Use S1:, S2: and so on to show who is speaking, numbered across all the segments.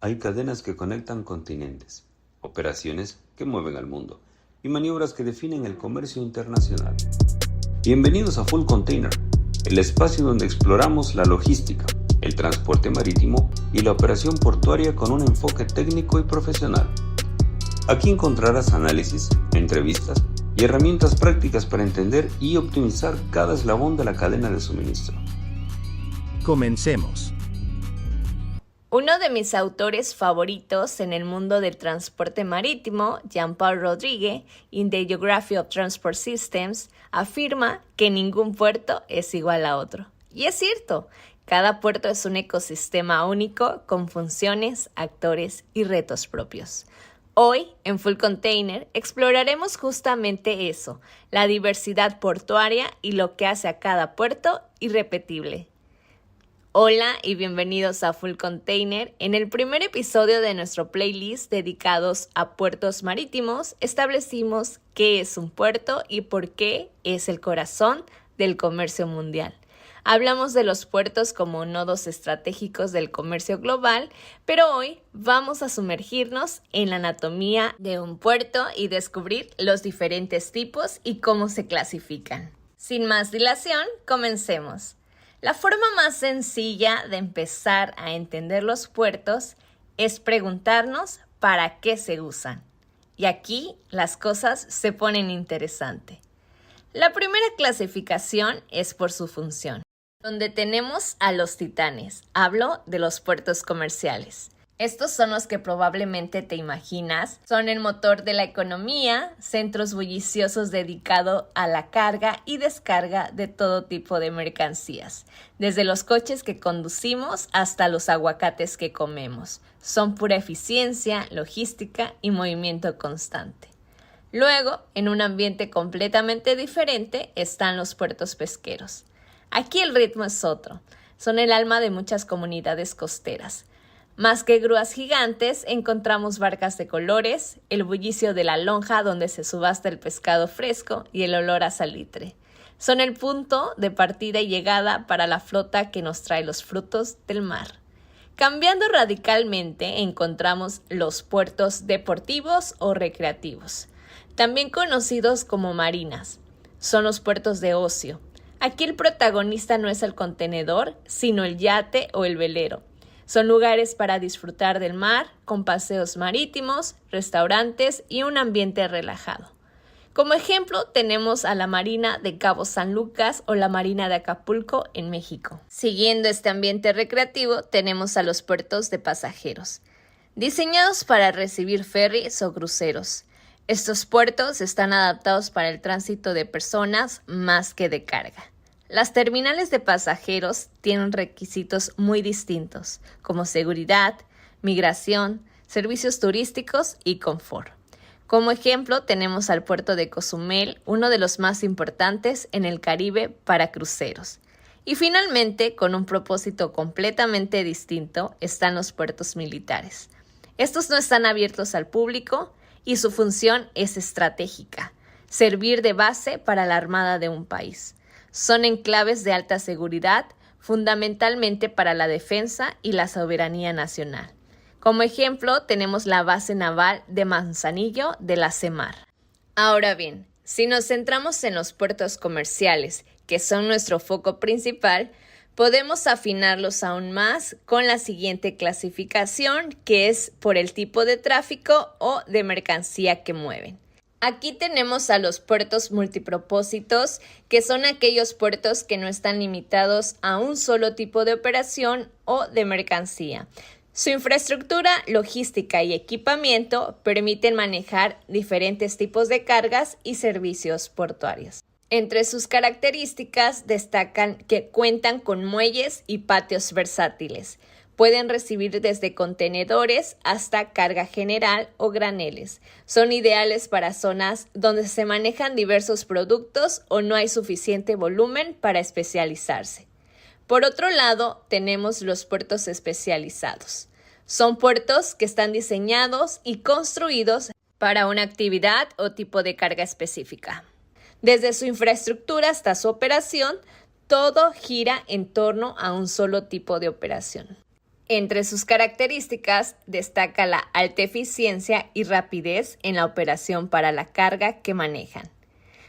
S1: Hay cadenas que conectan continentes, operaciones que mueven al mundo y maniobras que definen el comercio internacional. Bienvenidos a Full Container, el espacio donde exploramos la logística, el transporte marítimo y la operación portuaria con un enfoque técnico y profesional. Aquí encontrarás análisis, entrevistas y herramientas prácticas para entender y optimizar cada eslabón de la cadena de suministro.
S2: Comencemos.
S3: Uno de mis autores favoritos en el mundo del transporte marítimo, Jean-Paul Rodrigues, in The Geography of Transport Systems, afirma que ningún puerto es igual a otro. Y es cierto, cada puerto es un ecosistema único con funciones, actores y retos propios. Hoy, en Full Container, exploraremos justamente eso, la diversidad portuaria y lo que hace a cada puerto irrepetible. Hola y bienvenidos a Full Container. En el primer episodio de nuestro playlist dedicados a puertos marítimos, establecimos qué es un puerto y por qué es el corazón del comercio mundial. Hablamos de los puertos como nodos estratégicos del comercio global, pero hoy vamos a sumergirnos en la anatomía de un puerto y descubrir los diferentes tipos y cómo se clasifican. Sin más dilación, comencemos. La forma más sencilla de empezar a entender los puertos es preguntarnos para qué se usan. Y aquí las cosas se ponen interesantes. La primera clasificación es por su función, donde tenemos a los titanes. Hablo de los puertos comerciales. Estos son los que probablemente te imaginas. Son el motor de la economía, centros bulliciosos dedicados a la carga y descarga de todo tipo de mercancías, desde los coches que conducimos hasta los aguacates que comemos. Son pura eficiencia, logística y movimiento constante. Luego, en un ambiente completamente diferente, están los puertos pesqueros. Aquí el ritmo es otro. Son el alma de muchas comunidades costeras. Más que grúas gigantes, encontramos barcas de colores, el bullicio de la lonja donde se subasta el pescado fresco y el olor a salitre. Son el punto de partida y llegada para la flota que nos trae los frutos del mar. Cambiando radicalmente, encontramos los puertos deportivos o recreativos, también conocidos como marinas. Son los puertos de ocio. Aquí el protagonista no es el contenedor, sino el yate o el velero. Son lugares para disfrutar del mar, con paseos marítimos, restaurantes y un ambiente relajado. Como ejemplo, tenemos a la Marina de Cabo San Lucas o la Marina de Acapulco en México. Siguiendo este ambiente recreativo, tenemos a los puertos de pasajeros, diseñados para recibir ferries o cruceros. Estos puertos están adaptados para el tránsito de personas más que de carga. Las terminales de pasajeros tienen requisitos muy distintos, como seguridad, migración, servicios turísticos y confort. Como ejemplo, tenemos al puerto de Cozumel, uno de los más importantes en el Caribe para cruceros. Y finalmente, con un propósito completamente distinto, están los puertos militares. Estos no están abiertos al público y su función es estratégica, servir de base para la armada de un país. Son enclaves de alta seguridad, fundamentalmente para la defensa y la soberanía nacional. Como ejemplo, tenemos la base naval de Manzanillo de la CEMAR. Ahora bien, si nos centramos en los puertos comerciales, que son nuestro foco principal, podemos afinarlos aún más con la siguiente clasificación, que es por el tipo de tráfico o de mercancía que mueven. Aquí tenemos a los puertos multipropósitos, que son aquellos puertos que no están limitados a un solo tipo de operación o de mercancía. Su infraestructura, logística y equipamiento permiten manejar diferentes tipos de cargas y servicios portuarios. Entre sus características destacan que cuentan con muelles y patios versátiles. Pueden recibir desde contenedores hasta carga general o graneles. Son ideales para zonas donde se manejan diversos productos o no hay suficiente volumen para especializarse. Por otro lado, tenemos los puertos especializados. Son puertos que están diseñados y construidos para una actividad o tipo de carga específica. Desde su infraestructura hasta su operación, todo gira en torno a un solo tipo de operación. Entre sus características destaca la alta eficiencia y rapidez en la operación para la carga que manejan.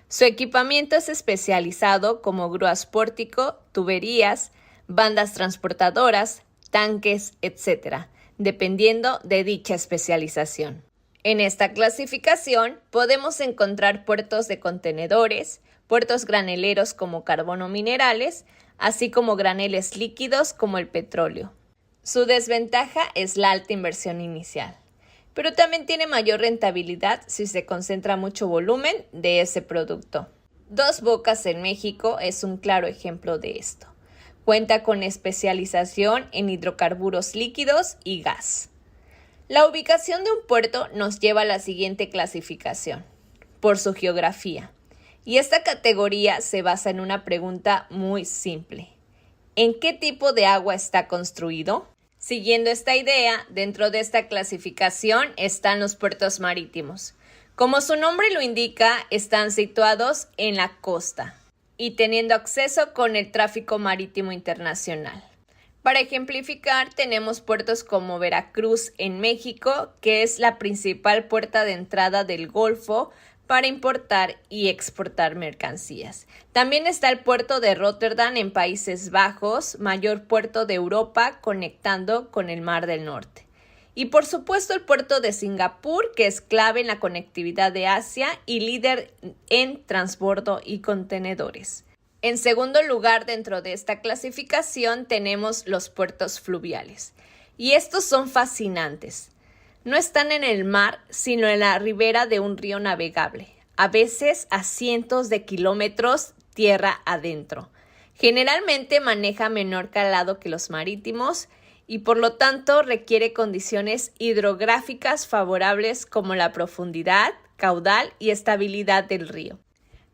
S3: Su equipamiento es especializado como grúas pórtico, tuberías, bandas transportadoras, tanques, etc., dependiendo de dicha especialización. En esta clasificación podemos encontrar puertos de contenedores, puertos graneleros como carbón o minerales, así como graneles líquidos como el petróleo. Su desventaja es la alta inversión inicial, pero también tiene mayor rentabilidad si se concentra mucho volumen de ese producto. Dos Bocas en México es un claro ejemplo de esto. Cuenta con especialización en hidrocarburos líquidos y gas. La ubicación de un puerto nos lleva a la siguiente clasificación, por su geografía. Y esta categoría se basa en una pregunta muy simple. ¿En qué tipo de agua está construido? Siguiendo esta idea, dentro de esta clasificación están los puertos marítimos. Como su nombre lo indica, están situados en la costa y teniendo acceso con el tráfico marítimo internacional. Para ejemplificar, tenemos puertos como Veracruz en México, que es la principal puerta de entrada del Golfo para importar y exportar mercancías. También está el puerto de Róterdam en Países Bajos, mayor puerto de Europa conectando con el Mar del Norte. Y por supuesto el puerto de Singapur, que es clave en la conectividad de Asia y líder en transbordo y contenedores. En segundo lugar, dentro de esta clasificación tenemos los puertos fluviales. Y estos son fascinantes. No están en el mar, sino en la ribera de un río navegable, a veces a cientos de kilómetros tierra adentro. Generalmente maneja menor calado que los marítimos y por lo tanto requiere condiciones hidrográficas favorables como la profundidad, caudal y estabilidad del río.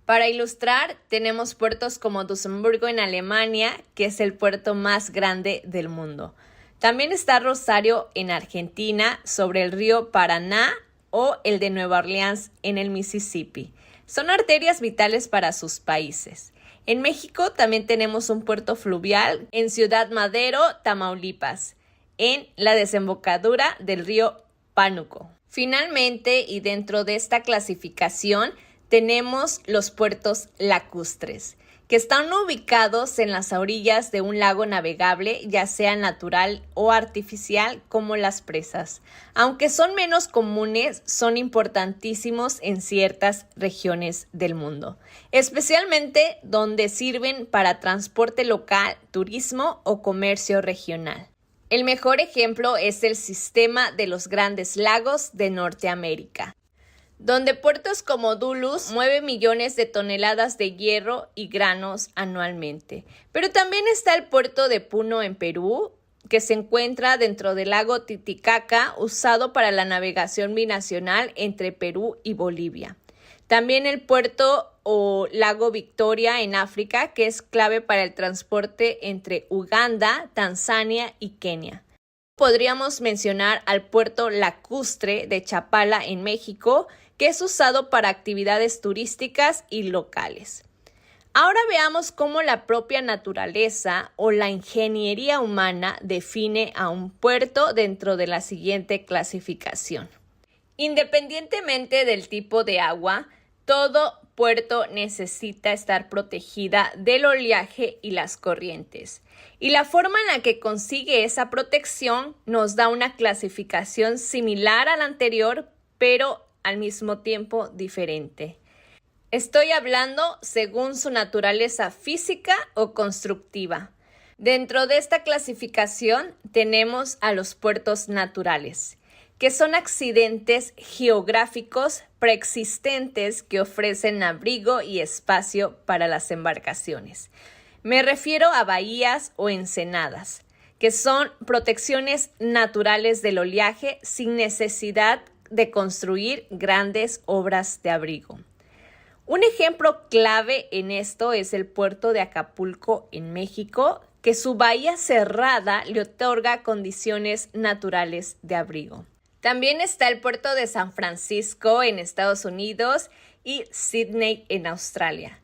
S3: Para ilustrar, tenemos puertos como Duisburgo en Alemania, que es el puerto más grande del mundo. También está Rosario en Argentina, sobre el río Paraná, o el de Nueva Orleans en el Mississippi. Son arterias vitales para sus países. En México también tenemos un puerto fluvial en Ciudad Madero, Tamaulipas, en la desembocadura del río Pánuco. Finalmente, y dentro de esta clasificación, tenemos los puertos lacustres, que están ubicados en las orillas de un lago navegable, ya sea natural o artificial, como las presas. Aunque son menos comunes, son importantísimos en ciertas regiones del mundo, especialmente donde sirven para transporte local, turismo o comercio regional. El mejor ejemplo es el sistema de los Grandes Lagos de Norteamérica, donde puertos como Duluth mueve millones de toneladas de hierro y granos anualmente. Pero también está el puerto de Puno en Perú, que se encuentra dentro del lago Titicaca, usado para la navegación binacional entre Perú y Bolivia. También el puerto o lago Victoria en África, que es clave para el transporte entre Uganda, Tanzania y Kenia. Podríamos mencionar al puerto lacustre de Chapala en México, que es usado para actividades turísticas y locales. Ahora veamos cómo la propia naturaleza o la ingeniería humana define a un puerto dentro de la siguiente clasificación. Independientemente del tipo de agua, todo puerto necesita estar protegida del oleaje y las corrientes. Y la forma en la que consigue esa protección nos da una clasificación similar a la anterior, pero al mismo tiempo diferente. Estoy hablando según su naturaleza física o constructiva. Dentro de esta clasificación tenemos a los puertos naturales, que son accidentes geográficos preexistentes que ofrecen abrigo y espacio para las embarcaciones. Me refiero a bahías o ensenadas, que son protecciones naturales del oleaje sin necesidad de construir grandes obras de abrigo. Un ejemplo clave en esto es el puerto de Acapulco en México, que su bahía cerrada le otorga condiciones naturales de abrigo. También está el puerto de San Francisco en Estados Unidos y Sydney en Australia.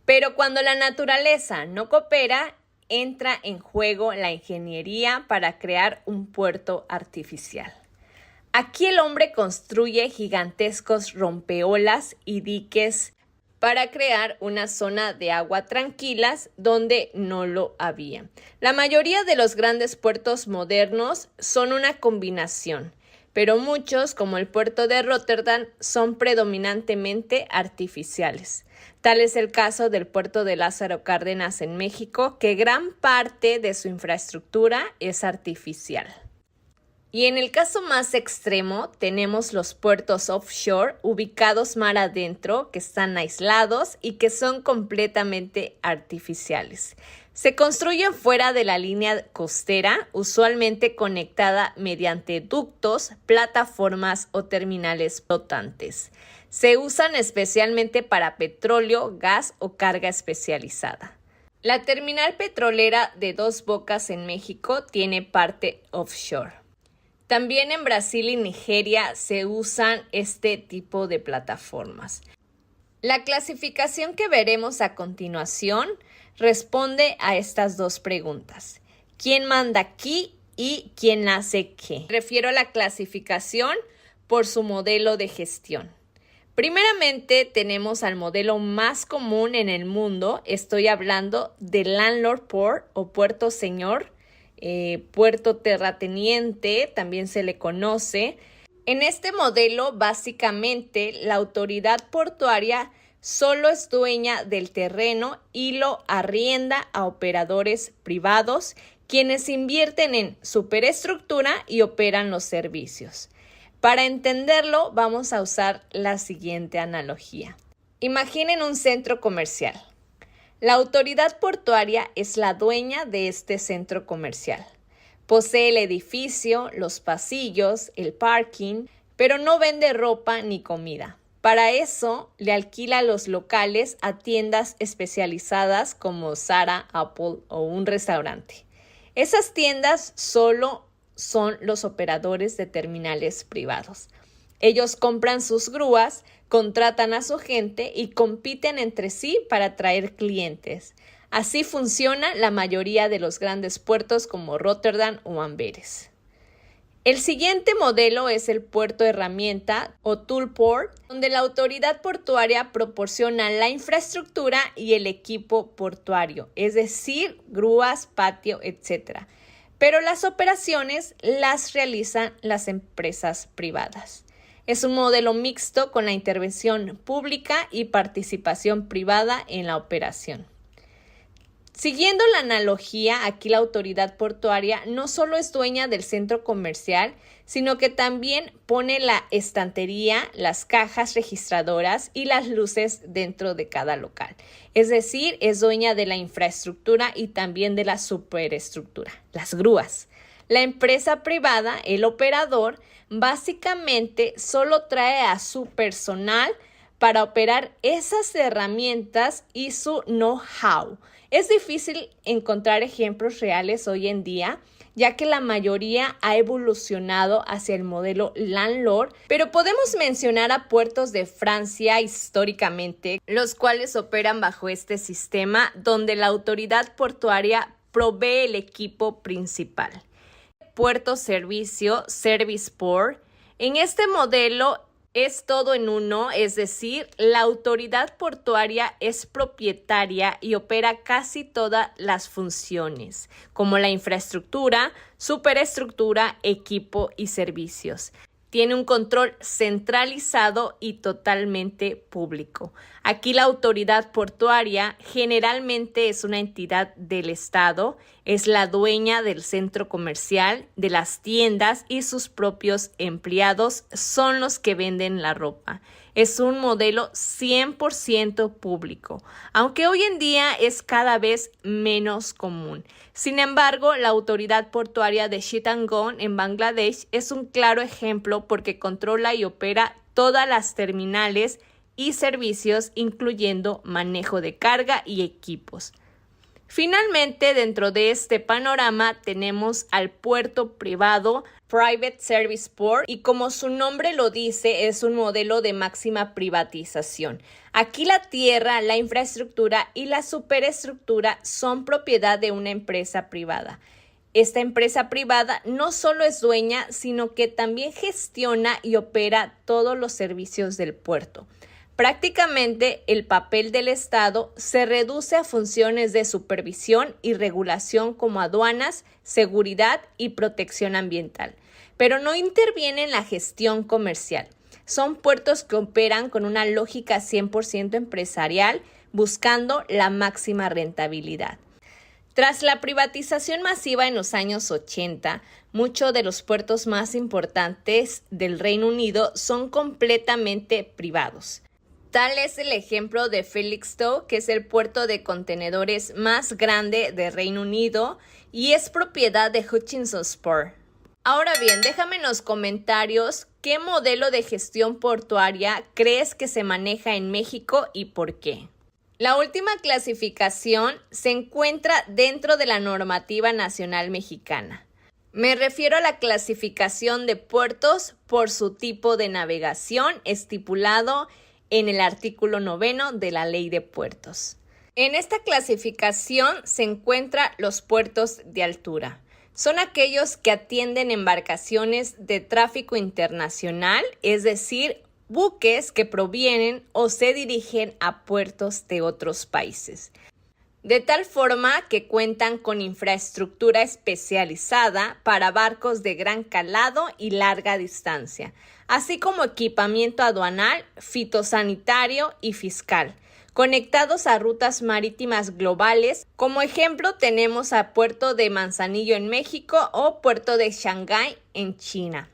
S3: Pero cuando la naturaleza no coopera, entra en juego la ingeniería para crear un puerto artificial. Aquí el hombre construye gigantescos rompeolas y diques para crear una zona de agua tranquilas donde no lo había. La mayoría de los grandes puertos modernos son una combinación, pero muchos, como el puerto de Rotterdam, son predominantemente artificiales. Tal es el caso del puerto de Lázaro Cárdenas en México, que gran parte de su infraestructura es artificial. Y en el caso más extremo tenemos los puertos offshore ubicados mar adentro, que están aislados y que son completamente artificiales. Se construyen fuera de la línea costera, usualmente conectada mediante ductos, plataformas o terminales flotantes. Se usan especialmente para petróleo, gas o carga especializada. La terminal petrolera de Dos Bocas en México tiene parte offshore. También en Brasil y Nigeria se usan este tipo de plataformas. La clasificación que veremos a continuación responde a estas dos preguntas. ¿Quién manda aquí y quién hace qué? Me refiero a la clasificación por su modelo de gestión. Primeramente tenemos al modelo más común en el mundo. Estoy hablando de Landlord Port o Puerto Señor. Puerto terrateniente, también se le conoce. En este modelo, básicamente, la autoridad portuaria solo es dueña del terreno y lo arrienda a operadores privados, quienes invierten en superestructura y operan los servicios. Para entenderlo, vamos a usar la siguiente analogía. Imaginen un centro comercial. La autoridad portuaria es la dueña de este centro comercial. Posee el edificio, los pasillos, el parking, pero no vende ropa ni comida. Para eso, le alquila los locales a tiendas especializadas como Zara, Apple o un restaurante. Esas tiendas solo son los operadores de terminales privados. Ellos compran sus grúas, contratan a su gente y compiten entre sí para atraer clientes. Así funciona la mayoría de los grandes puertos como Rotterdam o Amberes. El siguiente modelo es el puerto herramienta o tool port, donde la autoridad portuaria proporciona la infraestructura y el equipo portuario, es decir, grúas, patio, etc. Pero las operaciones las realizan las empresas privadas. Es un modelo mixto con la intervención pública y participación privada en la operación. Siguiendo la analogía, aquí la autoridad portuaria no solo es dueña del centro comercial, sino que también pone la estantería, las cajas registradoras y las luces dentro de cada local. Es decir, es dueña de la infraestructura y también de la superestructura, las grúas. La empresa privada, el operador, básicamente solo trae a su personal para operar esas herramientas y su know-how. Es difícil encontrar ejemplos reales hoy en día, ya que la mayoría ha evolucionado hacia el modelo landlord, pero podemos mencionar a puertos de Francia históricamente, los cuales operan bajo este sistema donde la autoridad portuaria provee el equipo principal. Puerto servicio, Service Port. En este modelo es todo en uno, es decir, la autoridad portuaria es propietaria y opera casi todas las funciones, como la infraestructura, superestructura, equipo y servicios. Tiene un control centralizado y totalmente público. Aquí la autoridad portuaria generalmente es una entidad del Estado, es la dueña del centro comercial, de las tiendas y sus propios empleados son los que venden la ropa. Es un modelo 100% público, aunque hoy en día es cada vez menos común. Sin embargo, la autoridad portuaria de Chittagong en Bangladesh es un claro ejemplo porque controla y opera todas las terminales y servicios, incluyendo manejo de carga y equipos. Finalmente, dentro de este panorama tenemos al puerto privado Private Service Port y como su nombre lo dice, es un modelo de máxima privatización. Aquí la tierra, la infraestructura y la superestructura son propiedad de una empresa privada. Esta empresa privada no solo es dueña, sino que también gestiona y opera todos los servicios del puerto. Prácticamente el papel del Estado se reduce a funciones de supervisión y regulación como aduanas, seguridad y protección ambiental, pero no interviene en la gestión comercial. Son puertos que operan con una lógica 100% empresarial, buscando la máxima rentabilidad. Tras la privatización masiva en los años 80, muchos de los puertos más importantes del Reino Unido son completamente privados. Tal es el ejemplo de Felixstowe, que es el puerto de contenedores más grande del Reino Unido y es propiedad de Hutchison Port. Ahora bien, déjame en los comentarios qué modelo de gestión portuaria crees que se maneja en México y por qué. La última clasificación se encuentra dentro de la normativa nacional mexicana. Me refiero a la clasificación de puertos por su tipo de navegación estipulado en el artículo 9 de la Ley de Puertos. En esta clasificación se encuentran los puertos de altura. Son aquellos que atienden embarcaciones de tráfico internacional, es decir, buques que provienen o se dirigen a puertos de otros países. De tal forma que cuentan con infraestructura especializada para barcos de gran calado y larga distancia, así como equipamiento aduanal, fitosanitario y fiscal, conectados a rutas marítimas globales. Como ejemplo tenemos a Puerto de Manzanillo en México o Puerto de Shanghái en China.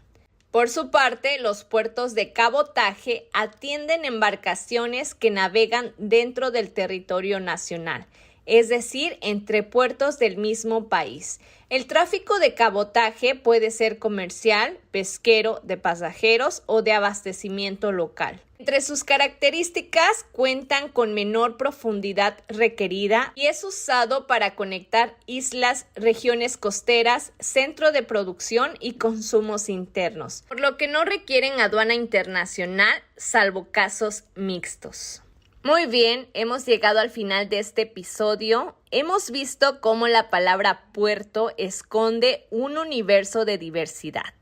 S3: Por su parte, los puertos de cabotaje atienden embarcaciones que navegan dentro del territorio nacional, es decir, entre puertos del mismo país. El tráfico de cabotaje puede ser comercial, pesquero, de pasajeros o de abastecimiento local. Entre sus características cuentan con menor profundidad requerida y es usado para conectar islas, regiones costeras, centro de producción y consumos internos, por lo que no requieren aduana internacional, salvo casos mixtos. Muy bien, hemos llegado al final de este episodio. Hemos visto cómo la palabra puerto esconde un universo de diversidad.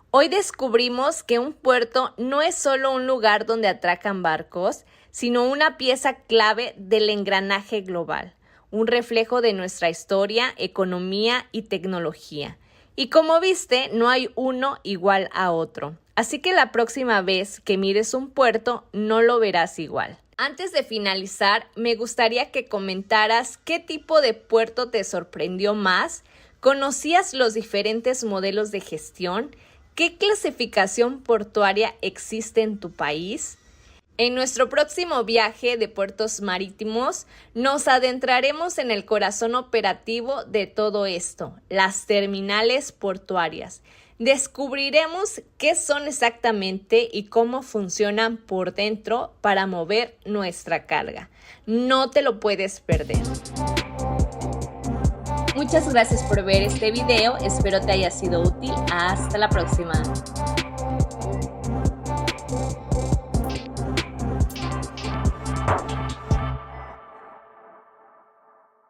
S3: Hoy descubrimos que un puerto no es solo un lugar donde atracan barcos, sino una pieza clave del engranaje global, un reflejo de nuestra historia, economía y tecnología. Y como viste, no hay uno igual a otro. Así que la próxima vez que mires un puerto, no lo verás igual. Antes de finalizar, me gustaría que comentaras qué tipo de puerto te sorprendió más, ¿conocías los diferentes modelos de gestión? ¿Qué clasificación portuaria existe en tu país? En nuestro próximo viaje de puertos marítimos, nos adentraremos en el corazón operativo de todo esto, las terminales portuarias. Descubriremos qué son exactamente y cómo funcionan por dentro para mover nuestra carga. No te lo puedes perder. Muchas gracias por ver este video, espero te haya sido útil. Hasta la próxima.